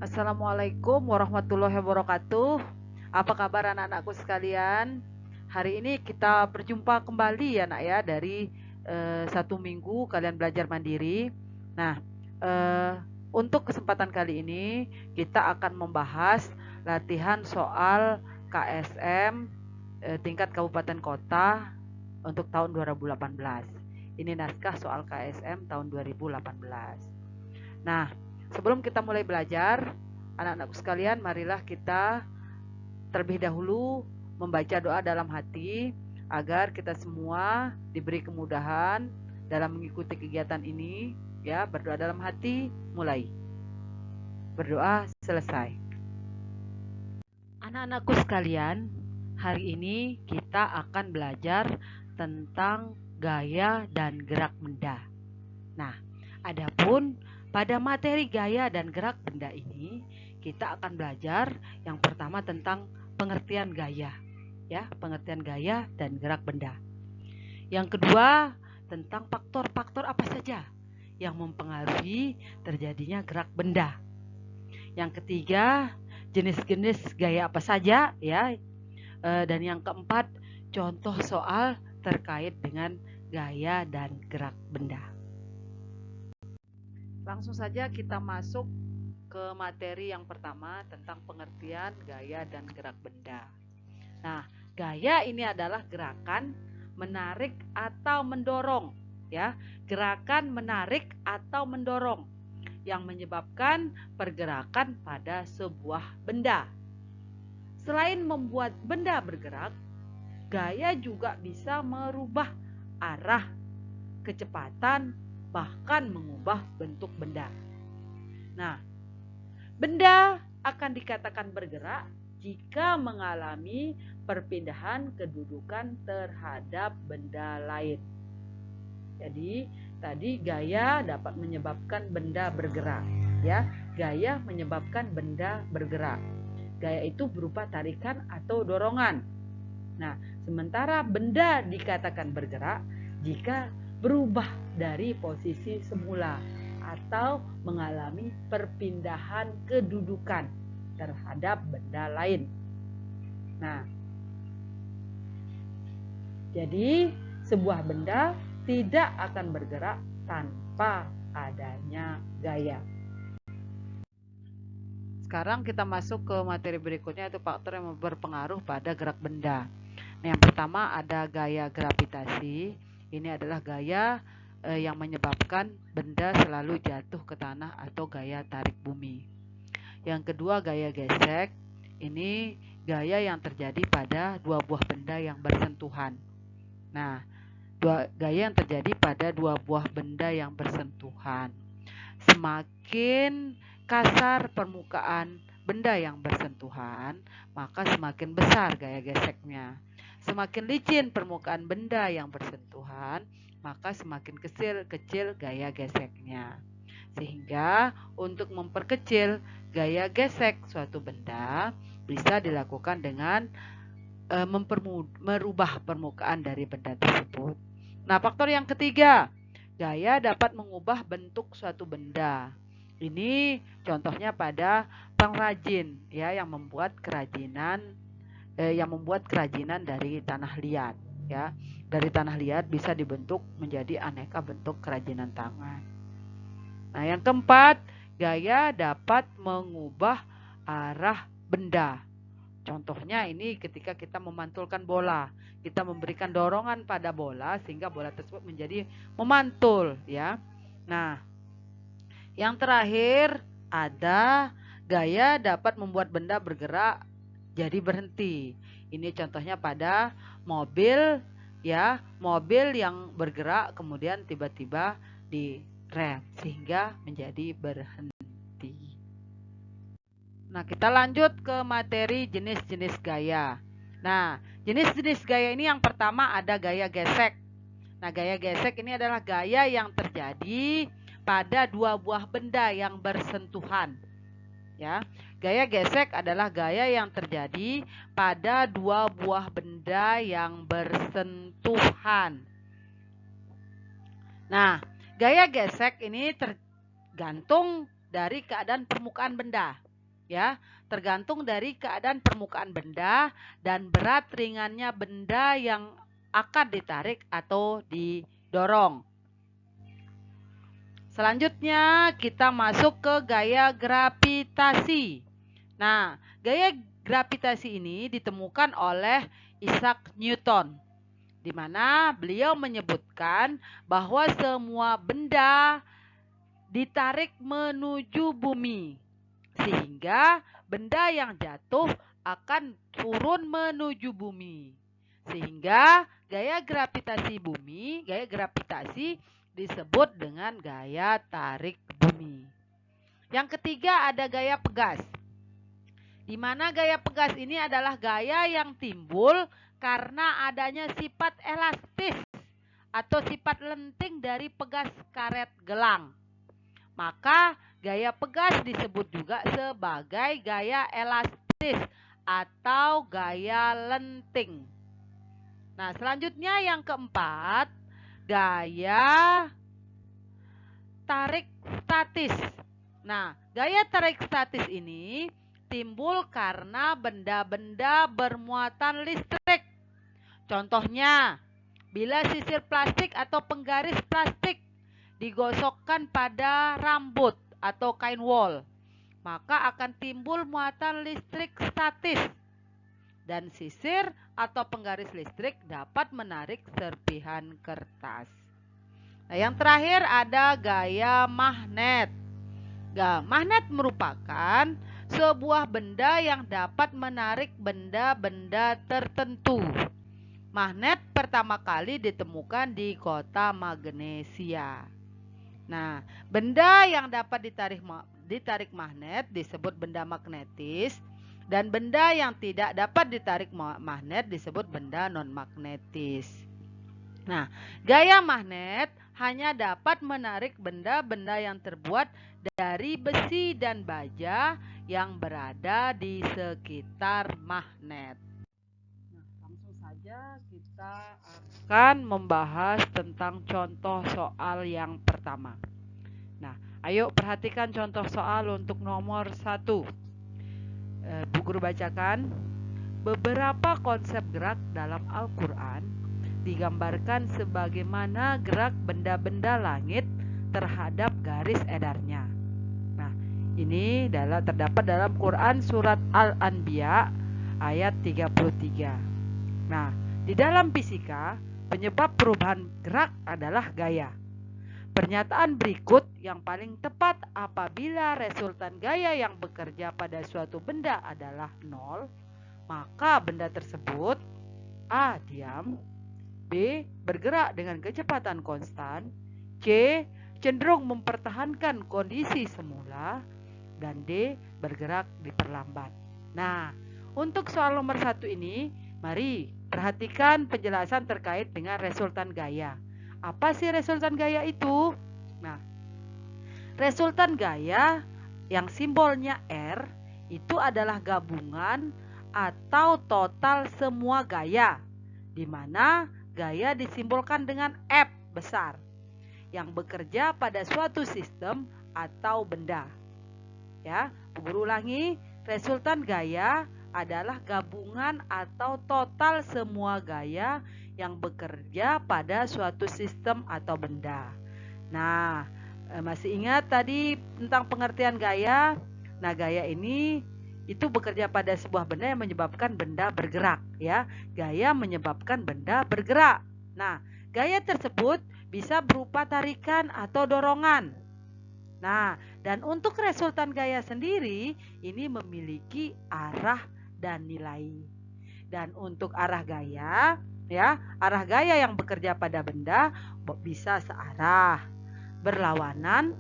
Assalamualaikum warahmatullahi wabarakatuh. Apa kabar anak-anakku sekalian? Hari ini kita berjumpa kembali ya nak ya dari 1 minggu kalian belajar mandiri. Nah, eh, untuk kesempatan kali ini kita akan membahas latihan soal KSM tingkat kabupaten kota untuk tahun 2018. Ini naskah soal KSM tahun 2018. Nah, sebelum kita mulai belajar, anak-anakku sekalian, marilah kita terlebih dahulu membaca doa dalam hati agar kita semua diberi kemudahan dalam mengikuti kegiatan ini. Ya, berdoa dalam hati, mulai. Berdoa selesai. Anak-anakku sekalian, hari ini kita akan belajar tentang gaya dan gerak benda. Nah, adapun pada materi gaya dan gerak benda ini, kita akan belajar yang pertama tentang pengertian gaya, ya, pengertian gaya dan gerak benda. Yang kedua, tentang faktor-faktor apa saja yang mempengaruhi terjadinya gerak benda. Yang ketiga, jenis-jenis gaya apa saja, ya. Dan yang keempat, contoh soal terkait dengan gaya dan gerak benda. Langsung saja kita masuk ke materi yang pertama tentang pengertian gaya dan gerak benda. Nah, gaya ini adalah gerakan menarik atau mendorong, ya. Gerakan menarik atau mendorong yang menyebabkan pergerakan pada sebuah benda. Selain membuat benda bergerak, gaya juga bisa merubah arah, kecepatan, bahkan mengubah bentuk benda. Nah, benda akan dikatakan bergerak jika mengalami perpindahan kedudukan terhadap benda lain. Jadi, tadi gaya dapat menyebabkan benda bergerak, ya. Gaya menyebabkan benda bergerak. Gaya itu berupa tarikan atau dorongan. Nah, sementara benda dikatakan bergerak jika berubah dari posisi semula atau mengalami perpindahan kedudukan terhadap benda lain. Nah, jadi sebuah benda tidak akan bergerak tanpa adanya gaya. Sekarang kita masuk ke materi berikutnya, yaitu faktor yang berpengaruh pada gerak benda. Nah, yang pertama ada gaya gravitasi. Ini adalah gaya yang menyebabkan benda selalu jatuh ke tanah atau gaya tarik bumi. Yang kedua gaya gesek. Ini gaya yang terjadi pada dua buah benda yang bersentuhan. Nah, gaya yang terjadi pada dua buah benda yang bersentuhan. Semakin kasar permukaan benda yang bersentuhan, maka semakin besar gaya geseknya. Semakin licin permukaan benda yang bersentuhan, maka semakin kecil gaya geseknya. Sehingga untuk memperkecil gaya gesek suatu benda bisa dilakukan dengan merubah permukaan dari benda tersebut. Nah, faktor yang ketiga, gaya dapat mengubah bentuk suatu benda. Ini contohnya pada pengrajin, ya, yang membuat kerajinan dari tanah liat, ya. Dari tanah liat bisa dibentuk menjadi aneka bentuk kerajinan tangan. Nah, yang keempat, gaya dapat mengubah arah benda. Contohnya ini ketika kita memantulkan bola, kita memberikan dorongan pada bola sehingga bola tersebut menjadi memantul, ya. Nah, yang terakhir ada gaya dapat membuat benda bergerak jadi berhenti. Ini contohnya pada mobil, ya, mobil yang bergerak kemudian tiba-tiba direm sehingga menjadi berhenti. Nah, kita lanjut ke materi jenis-jenis gaya. Nah, jenis-jenis gaya ini yang pertama ada gaya gesek. Nah, gaya gesek ini adalah gaya yang terjadi pada dua buah benda yang bersentuhan. Ya, gaya gesek adalah gaya yang terjadi pada dua buah benda yang bersentuhan. Nah, gaya gesek ini tergantung dari keadaan permukaan benda. ya, tergantung dari keadaan permukaan benda dan berat ringannya benda yang akan ditarik atau didorong. Selanjutnya kita masuk ke gaya gravitasi. Nah, gaya gravitasi ini ditemukan oleh Isaac Newton, di mana beliau menyebutkan bahwa semua benda ditarik menuju bumi, sehingga benda yang jatuh akan turun menuju bumi. Sehingga gaya gravitasi bumi, gaya gravitasi disebut dengan gaya tarik bumi. Yang ketiga ada gaya pegas, di mana gaya pegas ini adalah gaya yang timbul karena adanya sifat elastis atau sifat lenting dari pegas karet gelang. Maka gaya pegas disebut juga sebagai gaya elastis atau gaya lenting. Nah, selanjutnya yang keempat, gaya tarik statis. Nah, gaya tarik statis ini timbul karena benda-benda bermuatan listrik. Contohnya, bila sisir plastik atau penggaris plastik digosokkan pada rambut atau kain wol, maka akan timbul muatan listrik statis. Dan sisir atau penggaris listrik dapat menarik serpihan kertas. Nah, yang terakhir ada gaya magnet. Magnet merupakan sebuah benda yang dapat menarik benda-benda tertentu. Magnet pertama kali ditemukan di kota Magnesia. Nah, benda yang dapat ditarik magnet disebut benda magnetis, dan benda yang tidak dapat ditarik magnet disebut benda non-magnetis. Nah, gaya magnet hanya dapat menarik benda-benda yang terbuat dari besi dan baja yang berada di sekitar magnet. Nah, langsung saja kita akan membahas tentang contoh soal yang pertama. Nah, ayo perhatikan contoh soal untuk nomor 1. Bu Guru bacakan. Beberapa konsep gerak dalam Al-Quran digambarkan sebagaimana gerak benda-benda langit terhadap garis edarnya. Nah, ini terdapat dalam Quran surat Al-Anbiya ayat 33. Nah, di dalam fisika, penyebab perubahan gerak adalah gaya. Pernyataan berikut yang paling tepat apabila resultan gaya yang bekerja pada suatu benda adalah 0, maka benda tersebut A. diam, B. bergerak dengan kecepatan konstan, C. cenderung mempertahankan kondisi semula, dan D. bergerak diperlambat. Nah, untuk soal nomor 1 ini, mari perhatikan penjelasan terkait dengan resultan gaya. Apa sih resultan gaya itu? Nah, resultan gaya yang simbolnya R itu adalah gabungan atau total semua gaya, di mana gaya disimbolkan dengan F besar yang bekerja pada suatu sistem atau benda. Ya, guru ulangi, resultan gaya adalah gabungan atau total semua gaya yang bekerja pada suatu sistem atau benda. Nah, masih ingat tadi tentang pengertian gaya? Nah, gaya ini itu bekerja pada sebuah benda yang menyebabkan benda bergerak, ya. Gaya menyebabkan benda bergerak. Nah, gaya tersebut bisa berupa tarikan atau dorongan. Nah, dan untuk resultan gaya sendiri ini memiliki arah dan nilai. Dan untuk arah gaya, ya, arah gaya yang bekerja pada benda bisa searah, berlawanan,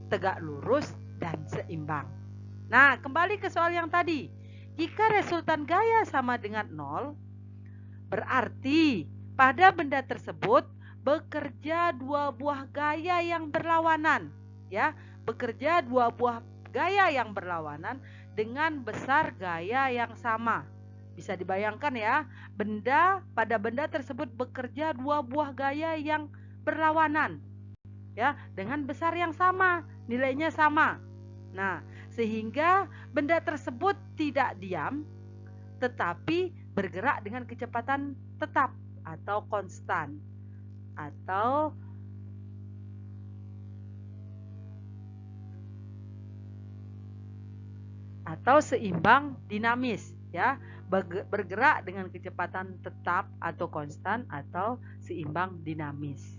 tegak lurus, dan seimbang. Nah, kembali ke soal yang tadi. Jika resultan gaya sama dengan 0, berarti pada benda tersebut bekerja dua buah gaya yang berlawanan, ya, bekerja dua buah gaya yang berlawanan dengan besar gaya yang sama. Bisa dibayangkan ya, pada benda tersebut bekerja dua buah gaya yang berlawanan, ya, dengan besar yang sama, nilainya sama. Nah, sehingga benda tersebut tidak diam tetapi bergerak dengan kecepatan tetap atau konstan atau seimbang dinamis, ya, bergerak dengan kecepatan tetap atau konstan atau seimbang dinamis,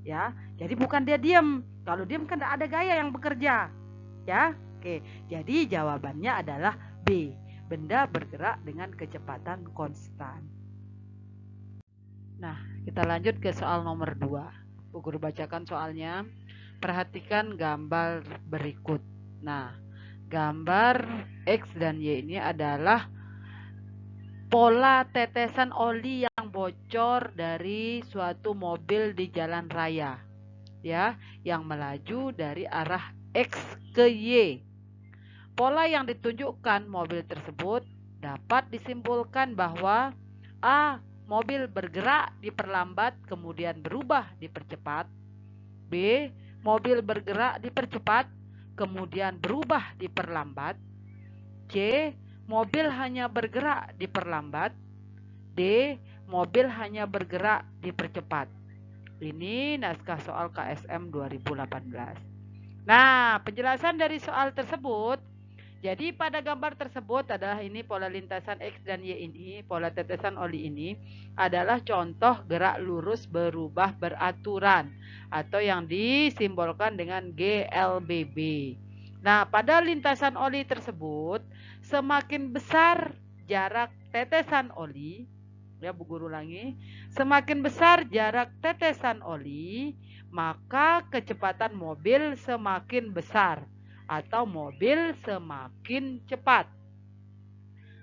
ya. Jadi bukan dia diam. Kalau diam kan tidak ada gaya yang bekerja, ya. Oke, jadi jawabannya adalah B. Benda bergerak dengan kecepatan konstan. Nah, kita lanjut ke soal nomor 2. Bu Guru bacakan soalnya. Perhatikan gambar berikut. Nah, gambar X dan Y ini adalah pola tetesan oli yang bocor dari suatu mobil di jalan raya, ya, yang melaju dari arah X ke Y. Pola yang ditunjukkan mobil tersebut dapat disimpulkan bahwa A. Mobil bergerak diperlambat kemudian berubah dipercepat. B. Mobil bergerak dipercepat kemudian berubah diperlambat. C. Mobil hanya bergerak diperlambat. D. Mobil hanya bergerak dipercepat. Ini naskah soal KSM 2018. Nah, penjelasan dari soal tersebut. Jadi pada gambar tersebut adalah ini pola lintasan X dan Y ini, pola tetesan oli ini adalah contoh gerak lurus berubah beraturan atau yang disimbolkan dengan GLBB. Nah, pada lintasan oli tersebut semakin besar jarak tetesan oli, ya Bu Guru ulangi, semakin besar jarak tetesan oli, maka kecepatan mobil semakin besar atau mobil semakin cepat.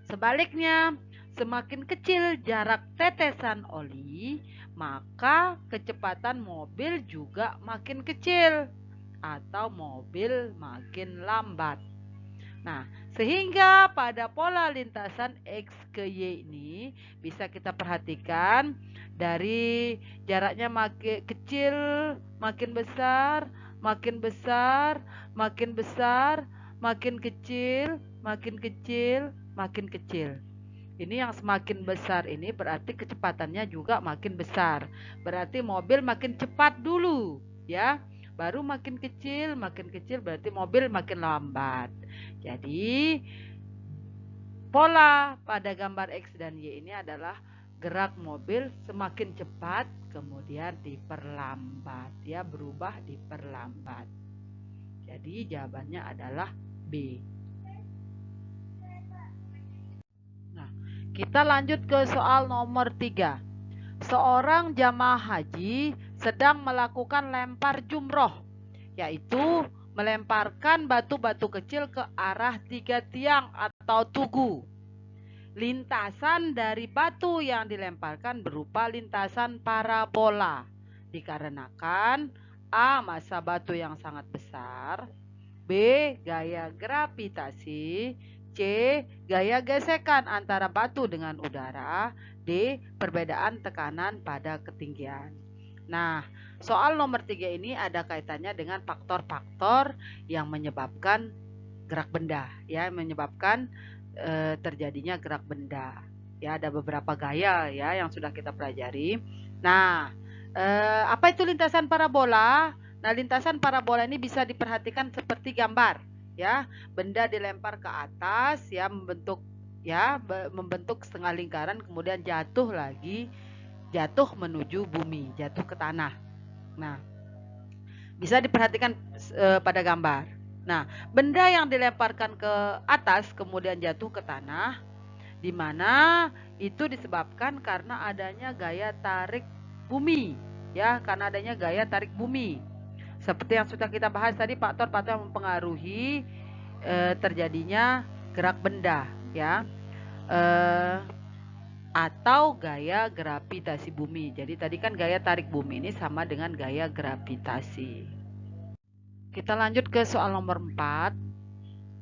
Sebaliknya, semakin kecil jarak tetesan oli, maka kecepatan mobil juga makin kecil atau mobil makin lambat. Nah, sehingga pada pola lintasan X ke Y ini bisa kita perhatikan dari jaraknya makin kecil, makin besar, makin besar, makin besar, makin kecil, makin kecil, makin kecil. Ini yang semakin besar ini berarti kecepatannya juga makin besar. Berarti mobil makin cepat dulu, ya. Baru makin kecil berarti mobil makin lambat. Jadi pola pada gambar X dan Y ini adalah gerak mobil semakin cepat kemudian diperlambat, ya, berubah diperlambat. Jadi jawabannya adalah B. Nah, kita lanjut ke soal nomor 3. Seorang jamaah haji sedang melakukan lempar jumroh, yaitu melemparkan batu-batu kecil ke arah 3 tiang atau tugu. Lintasan dari batu yang dilemparkan berupa lintasan parabola, dikarenakan A. Massa batu yang sangat besar, B. Gaya gravitasi, C. Gaya gesekan antara batu dengan udara, D. Perbedaan tekanan pada ketinggian. Nah, soal nomor 3 ini ada kaitannya dengan faktor-faktor yang menyebabkan gerak benda, ya, menyebabkan terjadinya gerak benda. Ya, ada beberapa gaya, ya, yang sudah kita pelajari. Nah, apa itu lintasan parabola? Nah, lintasan parabola ini bisa diperhatikan seperti gambar, ya. Benda dilempar ke atas, ya, membentuk setengah lingkaran, kemudian jatuh menuju bumi, jatuh ke tanah. Nah, bisa diperhatikan pada gambar. Nah, benda yang dilemparkan ke atas kemudian jatuh ke tanah, di mana itu disebabkan karena adanya gaya tarik bumi, ya, karena adanya gaya tarik bumi. Seperti yang sudah kita bahas tadi, faktor-faktor yang mempengaruhi terjadinya gerak benda, ya, atau gaya gravitasi bumi. Jadi tadi kan gaya tarik bumi ini sama dengan gaya gravitasi. Kita lanjut ke soal nomor 4.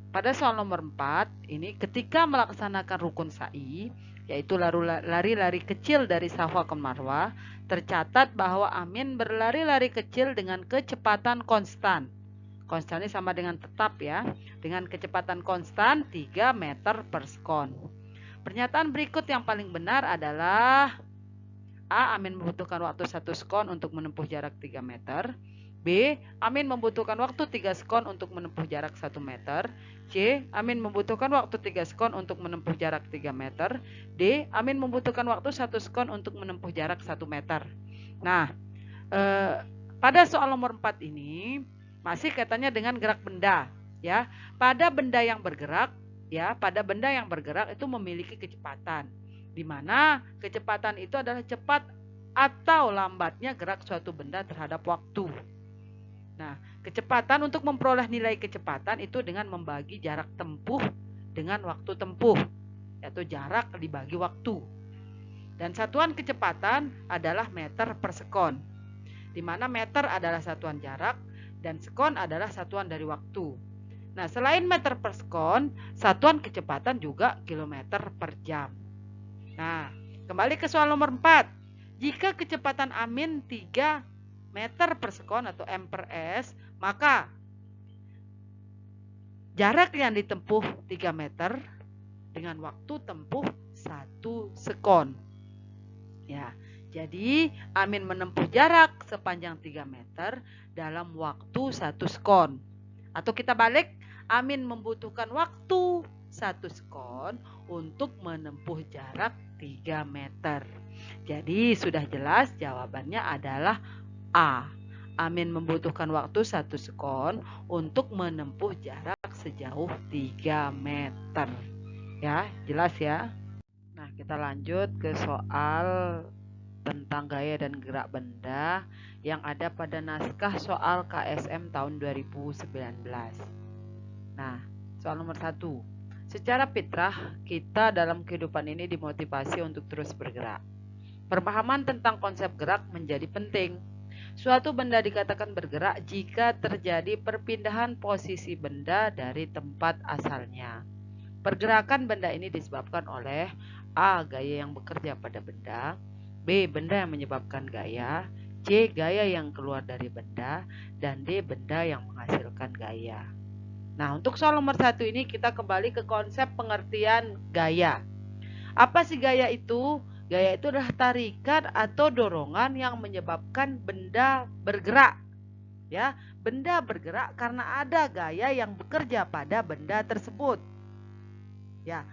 Pada soal nomor 4 ini ketika melaksanakan rukun sa'i, yaitu lari-lari kecil dari Safa ke Marwah, tercatat bahwa Amin berlari-lari kecil dengan kecepatan konstan. Konstan ini sama dengan tetap ya, dengan kecepatan konstan 3 meter per sekon. Pernyataan berikut yang paling benar adalah A. Amin membutuhkan waktu 1 sekon untuk menempuh jarak 3 meter. B. Amin membutuhkan waktu 3 sekon untuk menempuh jarak 1 meter. C. Amin membutuhkan waktu 3 sekon untuk menempuh jarak 3 meter. D. Amin membutuhkan waktu 1 sekon untuk menempuh jarak 1 meter. Nah, pada soal nomor 4 ini masih kaitannya dengan gerak benda, ya. Pada benda yang bergerak, ya, pada benda yang bergerak itu memiliki kecepatan, di mana kecepatan itu adalah cepat atau lambatnya gerak suatu benda terhadap waktu. Nah, kecepatan untuk memperoleh nilai kecepatan itu dengan membagi jarak tempuh dengan waktu tempuh, yaitu jarak dibagi waktu. Dan satuan kecepatan adalah meter per sekon, di mana meter adalah satuan jarak dan sekon adalah satuan dari waktu. Nah, selain meter per sekon, satuan kecepatan juga kilometer per jam. Nah, kembali ke soal nomor 4. Jika kecepatan Amin 3 meter per sekon atau m per s, maka jarak yang ditempuh 3 meter dengan waktu tempuh 1 sekon. Ya, jadi Amin menempuh jarak sepanjang 3 meter dalam waktu 1 sekon. Atau kita balik, Amin membutuhkan waktu 1 sekon untuk menempuh jarak 3 meter. Jadi sudah jelas jawabannya adalah A. Amin membutuhkan waktu 1 sekon untuk menempuh jarak sejauh 3 meter. Ya, jelas ya. Nah, kita lanjut ke soal tentang gaya dan gerak benda yang ada pada naskah soal KSM tahun 2019. Nah, soal nomor 1. Secara fitrah, kita dalam kehidupan ini dimotivasi untuk terus bergerak. Pemahaman tentang konsep gerak menjadi penting. Suatu benda dikatakan bergerak jika terjadi perpindahan posisi benda dari tempat asalnya. Pergerakan benda ini disebabkan oleh A. Gaya yang bekerja pada benda, B. Benda yang menyebabkan gaya, C. Gaya yang keluar dari benda, dan D. Benda yang menghasilkan gaya. Nah, untuk soal nomor 1 ini kita kembali ke konsep pengertian gaya. Apa sih gaya itu? Gaya itu adalah tarikan atau dorongan yang menyebabkan benda bergerak. Ya, benda bergerak karena ada gaya yang bekerja pada benda tersebut. Ya,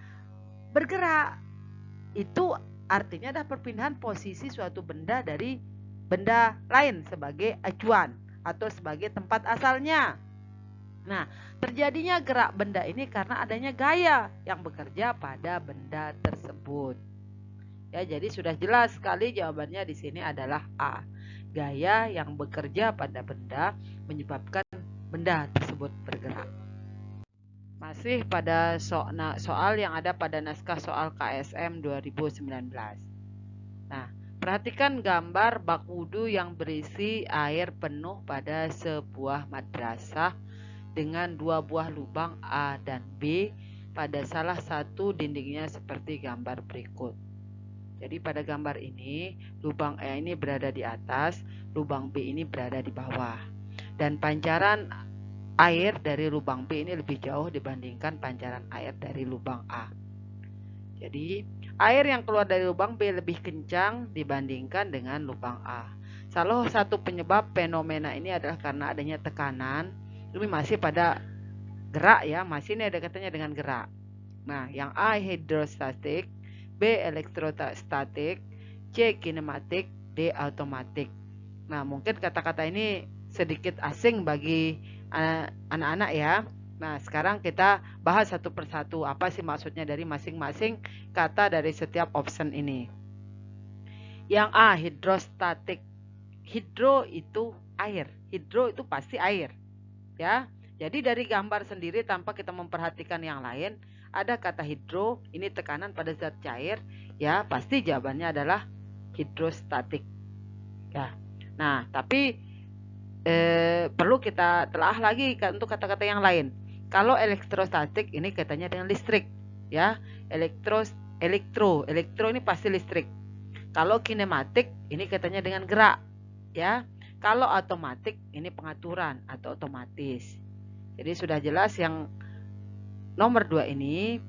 bergerak itu artinya adalah perpindahan posisi suatu benda dari benda lain sebagai acuan atau sebagai tempat asalnya. Nah, terjadinya gerak benda ini karena adanya gaya yang bekerja pada benda tersebut. Ya, jadi sudah jelas sekali jawabannya di sini adalah A. Gaya yang bekerja pada benda menyebabkan benda tersebut bergerak. Masih pada soal yang ada pada naskah soal KSM 2019. Nah, perhatikan gambar bak wudhu yang berisi air penuh pada sebuah madrasah dengan 2 buah lubang A dan B pada salah satu dindingnya seperti gambar berikut. Jadi pada gambar ini, lubang A ini berada di atas, lubang B ini berada di bawah. Dan pancaran air dari lubang B ini lebih jauh dibandingkan pancaran air dari lubang A. Jadi, air yang keluar dari lubang B lebih kencang dibandingkan dengan lubang A. Salah satu penyebab fenomena ini adalah karena adanya tekanan. Ini masih pada gerak ya, masih ini ada katanya dengan gerak. Nah, yang A hidrostatik, B elektrostatik, C kinematik, D automatik. Nah, mungkin kata-kata ini sedikit asing bagi anak-anak ya. Nah, sekarang kita bahas satu persatu apa sih maksudnya dari masing-masing kata dari setiap option ini. Yang A hidrostatik. Hidro itu air. Hidro itu pasti air. Ya. Jadi dari gambar sendiri tanpa kita memperhatikan yang lain, ada kata hidro, ini tekanan pada zat cair, ya pasti jawabannya adalah hidrostatik. Ya. Nah, tapi perlu kita telah lagi untuk kata-kata yang lain. Kalau elektrostatik ini katanya dengan listrik, ya. Elektro ini pasti listrik. Kalau kinematik ini katanya dengan gerak, ya. Kalau otomatik ini pengaturan atau otomatis. Jadi sudah jelas yang nomor 2 ini,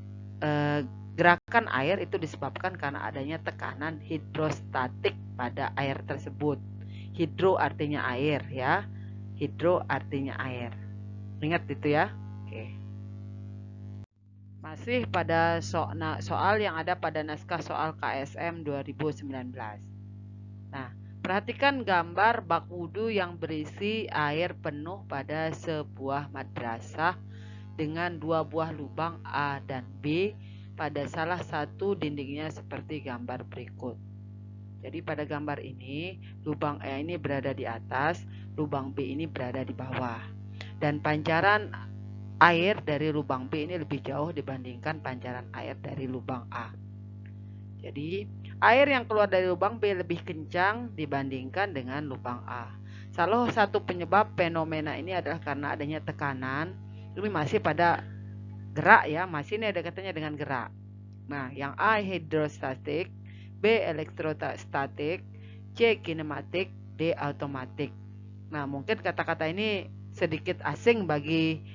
gerakan air itu disebabkan karena adanya tekanan hidrostatik pada air tersebut. Hidro artinya air ya. Hidro artinya air. Ingat itu ya. Oke. Masih pada soal yang ada pada naskah soal KSM 2019. Nah, perhatikan gambar bak wudhu yang berisi air penuh pada sebuah madrasah dengan 2 buah lubang A dan B pada salah satu dindingnya seperti gambar berikut. Jadi pada gambar ini, lubang A ini berada di atas, lubang B ini berada di bawah. Dan pancaran air dari lubang B ini lebih jauh dibandingkan pancaran air dari lubang A. Jadi, air yang keluar dari lubang B lebih kencang dibandingkan dengan lubang A. Salah satu penyebab fenomena ini adalah karena adanya tekanan. Ini masih pada gerak ya, masih ini ada katanya dengan gerak. Nah, yang A hidrostatik, B elektrostatik, C kinematik, D automatik. Nah, mungkin kata-kata ini sedikit asing bagi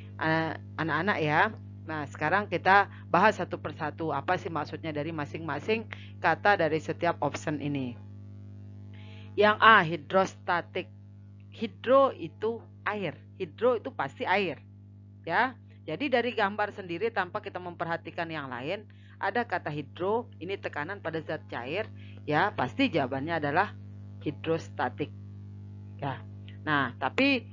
anak-anak ya. Nah, sekarang kita bahas satu persatu apa sih maksudnya dari masing-masing kata dari setiap option ini. Yang A hidrostatik. Hidro itu air. Hidro itu pasti air. Ya. Jadi dari gambar sendiri tanpa kita memperhatikan yang lain, ada kata hidro, ini tekanan pada zat cair, ya pasti jawabannya adalah hidrostatik. Ya. Nah, tapi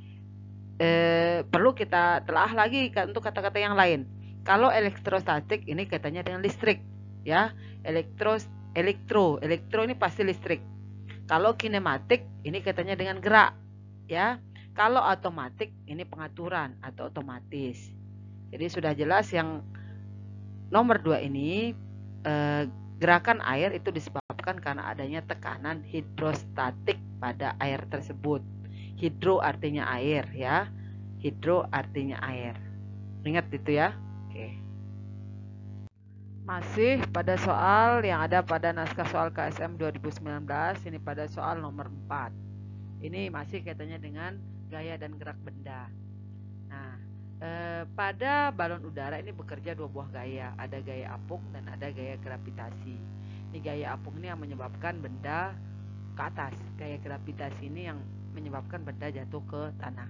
perlu kita telah lagi untuk kata-kata yang lain. Kalau elektrostatik ini katanya dengan listrik, ya. Elektro ini pasti listrik. Kalau kinematik ini katanya dengan gerak, ya. Kalau otomatik ini pengaturan atau otomatis. Jadi sudah jelas yang nomor 2 ini, gerakan air itu disebabkan karena adanya tekanan hidrostatik pada air tersebut. Hidro artinya air ya. Hidro artinya air. Ingat itu ya. Oke. Masih pada soal yang ada pada naskah soal KSM 2019, ini pada soal nomor 4. Ini masih kaitannya dengan gaya dan gerak benda. Nah, pada balon udara ini bekerja 2 buah gaya, ada gaya apung dan ada gaya gravitasi. Ini gaya apung ini yang menyebabkan benda ke atas, gaya gravitasi ini yang menyebabkan benda jatuh ke tanah.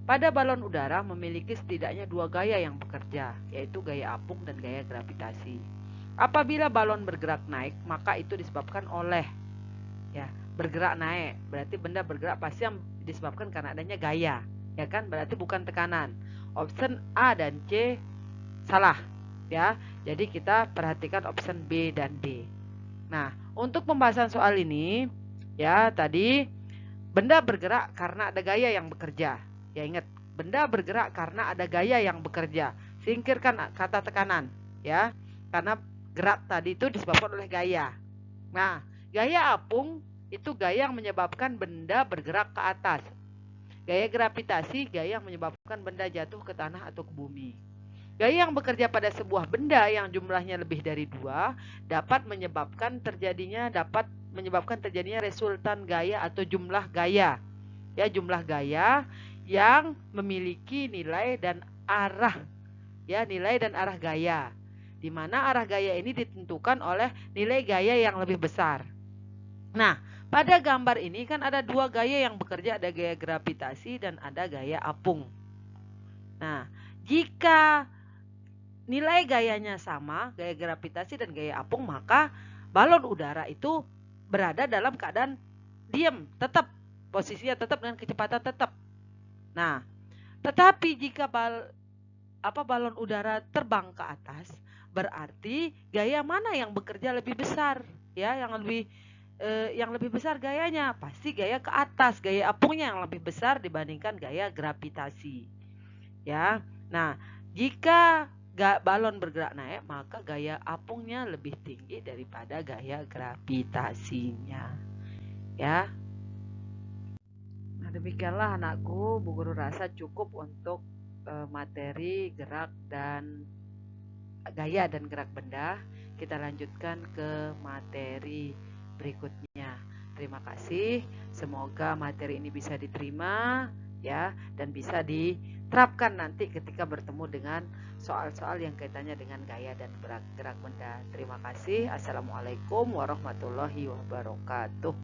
Pada balon udara memiliki setidaknya 2 gaya yang bekerja, yaitu gaya apung dan gaya gravitasi. Apabila balon bergerak naik, maka itu disebabkan oleh ya, bergerak naik. Berarti benda bergerak pasti yang disebabkan karena adanya gaya, ya kan? Berarti bukan tekanan. Option A dan C salah ya. Jadi kita perhatikan option B dan D. Nah, untuk pembahasan soal ini ya tadi benda bergerak karena ada gaya yang bekerja. Ya ingat, benda bergerak karena ada gaya yang bekerja. Singkirkan kata tekanan ya. Karena gerak tadi itu disebabkan oleh gaya. Nah, gaya apung itu gaya yang menyebabkan benda bergerak ke atas. Gaya gravitasi, gaya yang menyebabkan benda jatuh ke tanah atau ke bumi. Gaya yang bekerja pada sebuah benda yang jumlahnya lebih dari 2 dapat menyebabkan terjadinya resultan gaya atau jumlah gaya. Ya, jumlah gaya yang memiliki nilai dan arah. Ya, nilai dan arah gaya. Di mana arah gaya ini ditentukan oleh nilai gaya yang lebih besar. Nah, pada gambar ini kan ada 2 gaya yang bekerja, ada gaya gravitasi dan ada gaya apung. Nah, jika nilai gayanya sama, gaya gravitasi dan gaya apung, maka balon udara itu berada dalam keadaan diam, tetap posisinya tetap dengan kecepatan tetap. Nah, tetapi jika balon udara terbang ke atas, berarti gaya mana yang bekerja lebih besar? Ya, yang lebih besar gayanya pasti gaya ke atas, gaya apungnya yang lebih besar dibandingkan gaya gravitasi. Ya. Nah, jika balon bergerak naik, maka gaya apungnya lebih tinggi daripada gaya gravitasinya. Ya. Nah, demikianlah anakku, Bu Guru rasa cukup untuk materi gerak dan gaya dan gerak benda. Kita lanjutkan ke materi berikutnya. Terima kasih. Semoga materi ini bisa diterima ya dan bisa terapkan nanti ketika bertemu dengan soal-soal yang kaitannya dengan gaya dan gerak benda. Terima kasih. Assalamualaikum warahmatullahi wabarakatuh.